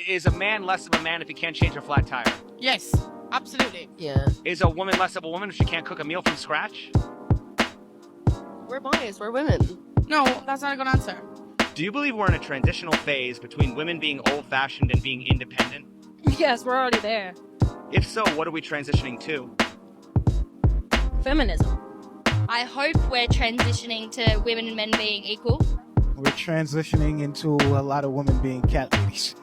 Is a man less of a man if he can't change a flat tire? Yes, absolutely. Yeah. Is a woman less of a woman if she can't cook a meal from scratch? We're biased. We're women. No, that's not a good answer. Do you believe we're in a transitional phase between women being old-fashioned and being independent? Yes, we're already there. If so, what are we transitioning to? Feminism. I hope we're transitioning to women and men being equal. We're transitioning into a lot of women being cat ladies.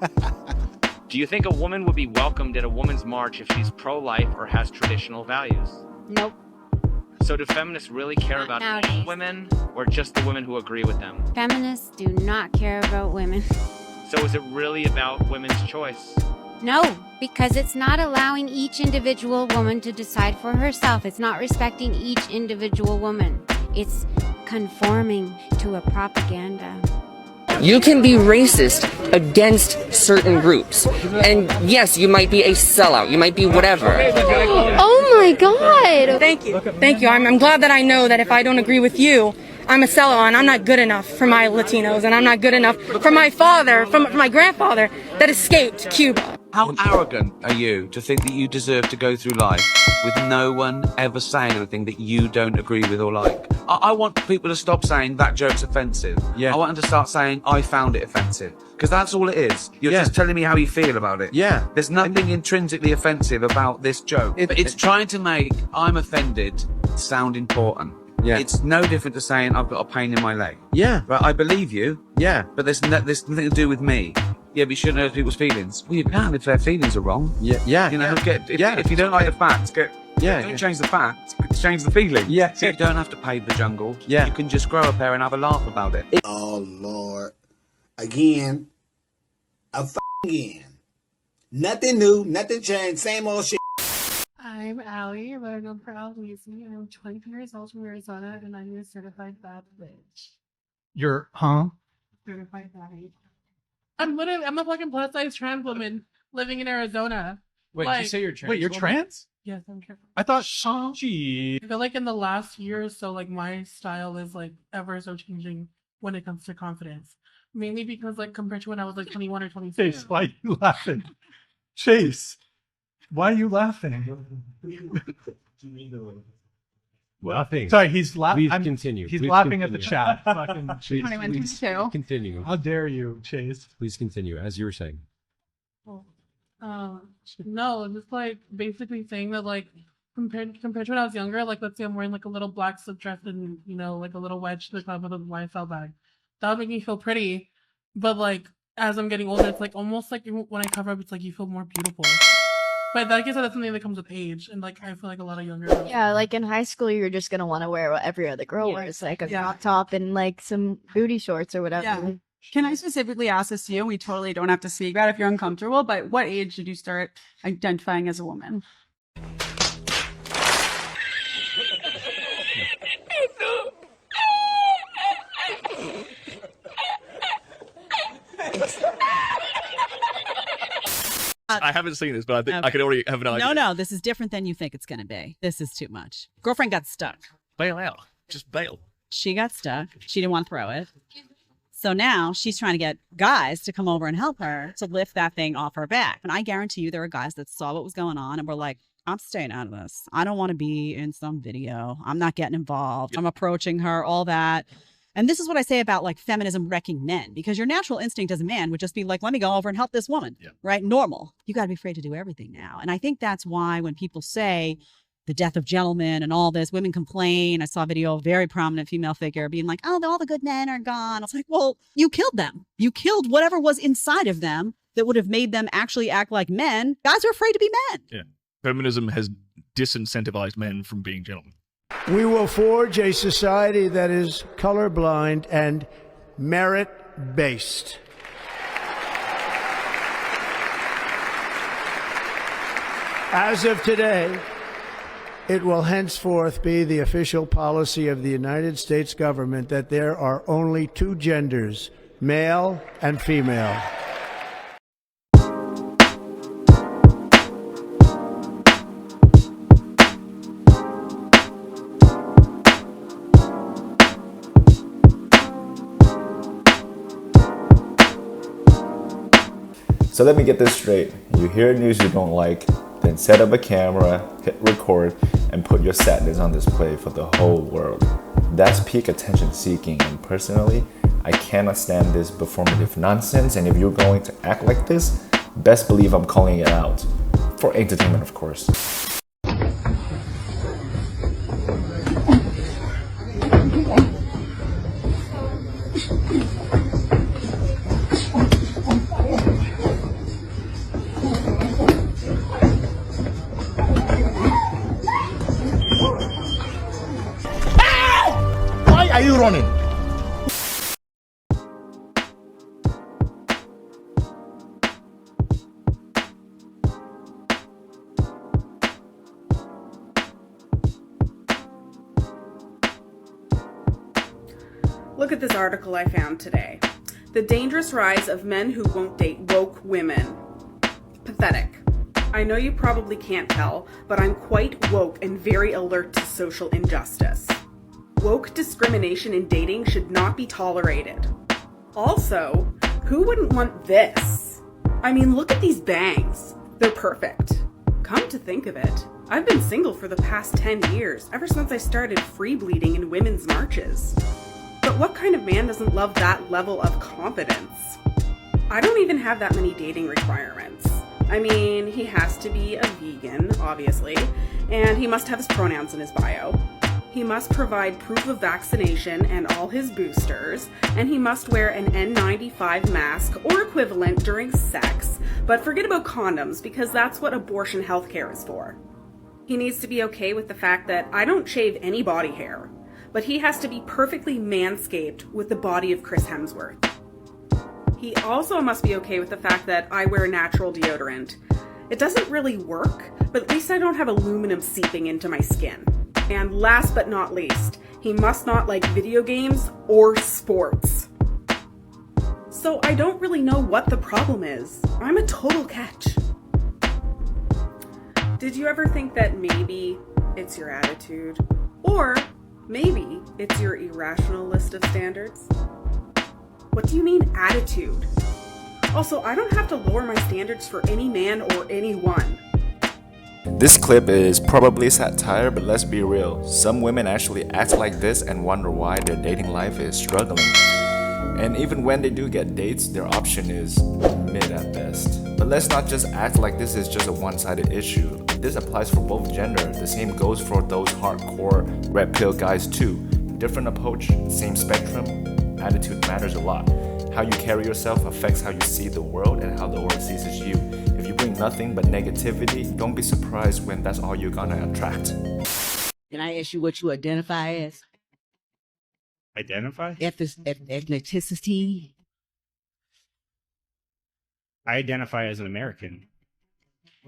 Do you think a woman would be welcomed at a women's march if she's pro-life or has traditional values? Nope. So do feminists really care about all nowadays. women, or just the women who agree with them? Feminists do not care about women. So is it really about women's choice? No, because it's not allowing each individual woman to decide for herself. It's not respecting each individual woman. It's conforming to a propaganda. You can be racist against certain groups. And yes, you might be a sellout. You might be whatever. Oh my god! Thank you. Thank you. I'm glad that I know that if I don't agree with you, I'm a sellout and I'm not good enough for my Latinos and I'm not good enough for my father, for my grandfather that escaped Cuba. How arrogant are you to think that you deserve to go through life with no one ever saying anything that you don't agree with or like? I want people to stop saying that joke's offensive. Yeah. I want them to start saying I found it offensive. Because that's all it is. You're just telling me how you feel about it. Yeah. There's nothing intrinsically offensive about this joke. It's trying to make I'm offended sound important. Yeah. It's no different to saying I've got a pain in my leg. Yeah. Right, I believe you. Yeah. But there's nothing to do with me. Yeah, but you shouldn't hurt people's feelings. Well, you can if their feelings are wrong. Yeah. Yeah. You know, if you don't like the facts, don't change the facts, change the feeling. Yeah. So you don't have to pave the jungle. Yeah. You can just grow up there and have a laugh about it. Oh, Lord. Again. Again. Nothing new, nothing changed, same old shit. I'm Allie, but I'm known for Alweezy. I'm 22 years old from Arizona and I'm a certified bad bitch. You're, Certified bad. I'm a fucking plus size trans woman living in Arizona. Wait, Like- did you say you're trans? Wait, you're trans? Yes, I'm trans. I thought, gee. I feel like in the last year or so, like my style is like ever so changing when it comes to confidence. Mainly because like compared to when I was like 21 or 22. Chase, why are you laughing? Chase, why are you laughing? Nothing. Sorry, he's laughing. Please continue. He's Please laughing at the continue. chat. Fucking Chase. 21, Please 22. continue. How dare you, Chase? Please continue, as you were saying. No, just like basically saying that like compared to when I was younger, like let's say I'm wearing like a little black slip dress and you know like a little wedge to the top of the YSL bag, that would make me feel pretty. But like as I'm getting older, it's like almost like when I cover up, it's like you feel more beautiful. But like I said, that's something that comes with age, and like I feel like a lot of younger girls. Yeah, like in high school, you're just gonna want to wear what every other girl wears, like a crop top and like some booty shorts or whatever. Yeah. Can I specifically ask this to you? We totally don't have to speak about it if you're uncomfortable, but what age did you start identifying as a woman? I haven't seen this, but I think I could already have an idea. No, this is different than you think it's going to be. This is too much. Girlfriend got stuck. Bail out. Just bail. She got stuck. She didn't want to throw it. So now she's trying to get guys to come over and help her to lift that thing off her back. And I guarantee you there are guys that saw what was going on and were like, I'm staying out of this. I don't want to be in some video. I'm not getting involved. I'm approaching her, all that. And this is what I say about like feminism wrecking men, because your natural instinct as a man would just be like, let me go over and help this woman, right? Normal. You got to be afraid to do everything now. And I think that's why when people say the death of gentlemen and all this, women complain. I saw a video of a very prominent female figure being like, oh, all the good men are gone. I was like, well, you killed them. You killed whatever was inside of them that would have made them actually act like men. Guys are afraid to be men. Yeah. Feminism has disincentivized men from being gentlemen. We will forge a society that is colorblind and merit-based. As of today, it will henceforth be the official policy of the United States government that there are only two genders, male and female. So let me get this straight. You hear news you don't like, then set up a camera, hit record, and put your sadness on display for the whole world. That's peak attention seeking, and personally, I cannot stand this performative nonsense, and if you're going to act like this, best believe I'm calling it out. For entertainment, of course. Why are you running? Look at this article I found today. The dangerous rise of men who won't date woke women. Pathetic. I know you probably can't tell, but I'm quite woke and very alert to social injustice. Woke discrimination in dating should not be tolerated. Also, who wouldn't want this? I mean, look at these bangs. They're perfect. Come to think of it, I've been single for the past 10 years, ever since I started free bleeding in women's marches. But what kind of man doesn't love that level of confidence? I don't even have that many dating requirements. I mean, he has to be a vegan, obviously, and he must have his pronouns in his bio. He must provide proof of vaccination and all his boosters, and he must wear an N95 mask or equivalent during sex, but forget about condoms because that's what abortion healthcare is for. He needs to be okay with the fact that I don't shave any body hair, but he has to be perfectly manscaped with the body of Chris Hemsworth. He also must be okay with the fact that I wear natural deodorant. It doesn't really work, but at least I don't have aluminum seeping into my skin. And last but not least, he must not like video games or sports. So I don't really know what the problem is. I'm a total catch. Did you ever think that maybe it's your attitude? Or maybe it's your irrational list of standards? What do you mean attitude? Also, I don't have to lower my standards for any man or anyone. This clip is probably satire, but let's be real. Some women actually act like this and wonder why their dating life is struggling. And even when they do get dates, their option is mid at best. But let's not just act like this is just a one-sided issue. This applies for both gender. The same goes for those hardcore red pill guys too. Different approach, same spectrum. Attitude matters a lot. How you carry yourself affects how you see the world and how the world sees you. If you bring nothing but negativity, don't be surprised when that's all you're gonna attract. Can I ask you what you identify as? Identify? Ethnicity? I identify as an American.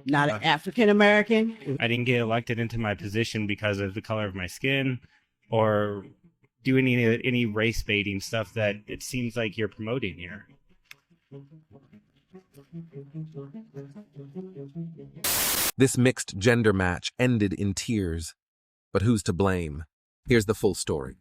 Not an African American? I didn't get elected into my position because of the color of my skin or do any race baiting stuff that it seems like you're promoting here. This mixed gender match ended in tears. But who's to blame? Here's the full story.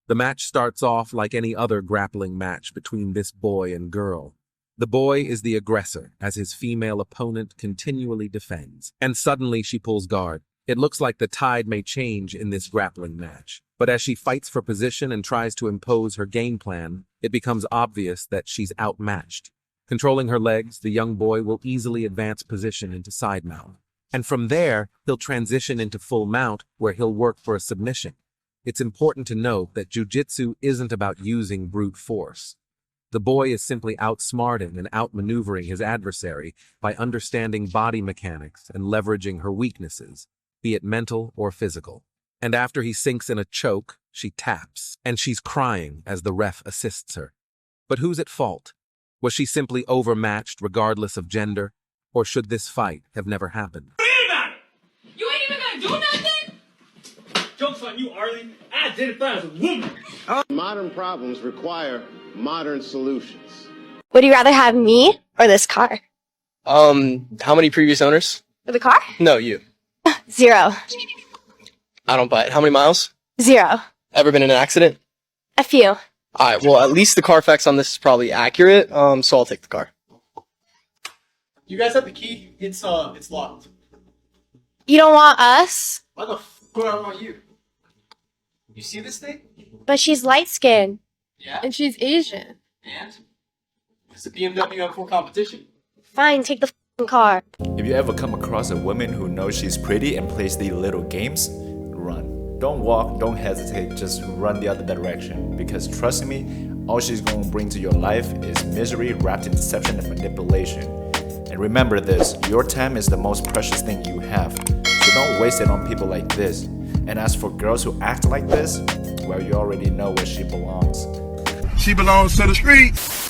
The match starts off like any other grappling match between this boy and girl. The boy is the aggressor as his female opponent continually defends. And suddenly she pulls guard. It looks like the tide may change in this grappling match. But as she fights for position and tries to impose her game plan, it becomes obvious that she's outmatched. Controlling her legs, the young boy will easily advance position into side mount. And from there, he'll transition into full mount, where he'll work for a submission. It's important to note that jiu-jitsu isn't about using brute force. The boy is simply outsmarting and outmaneuvering his adversary by understanding body mechanics and leveraging her weaknesses, be it mental or physical. And after he sinks in a choke, she taps, and she's crying as the ref assists her. But who's at fault? Was she simply overmatched regardless of gender? Or should this fight have never happened? You ain't even gonna do nothing? Joke's on you, Arlie. I identify as a woman. Modern problems require modern solutions. Would you rather have me or this car? How many previous owners? For the car? No, you. 0. I don't buy it. How many miles? 0. Ever been in an accident? A few. Alright, well, at least the Carfax on this is probably accurate, so I'll take the car. You guys have the key? It's locked. You don't want us? Why the f would I want you? You see this thing? But she's light skinned. Yeah. And she's Asian. And? It's a BMW M4 competition. Fine, take the f***ing car. If you ever come across a woman who knows she's pretty and plays these little games, run. Don't walk, don't hesitate, just run the other direction. Because trust me, all she's going to bring to your life is misery wrapped in deception and manipulation. And remember this, your time is the most precious thing you have. So don't waste it on people like this. And as for girls who act like this, well, you already know where she belongs. She belongs to the streets.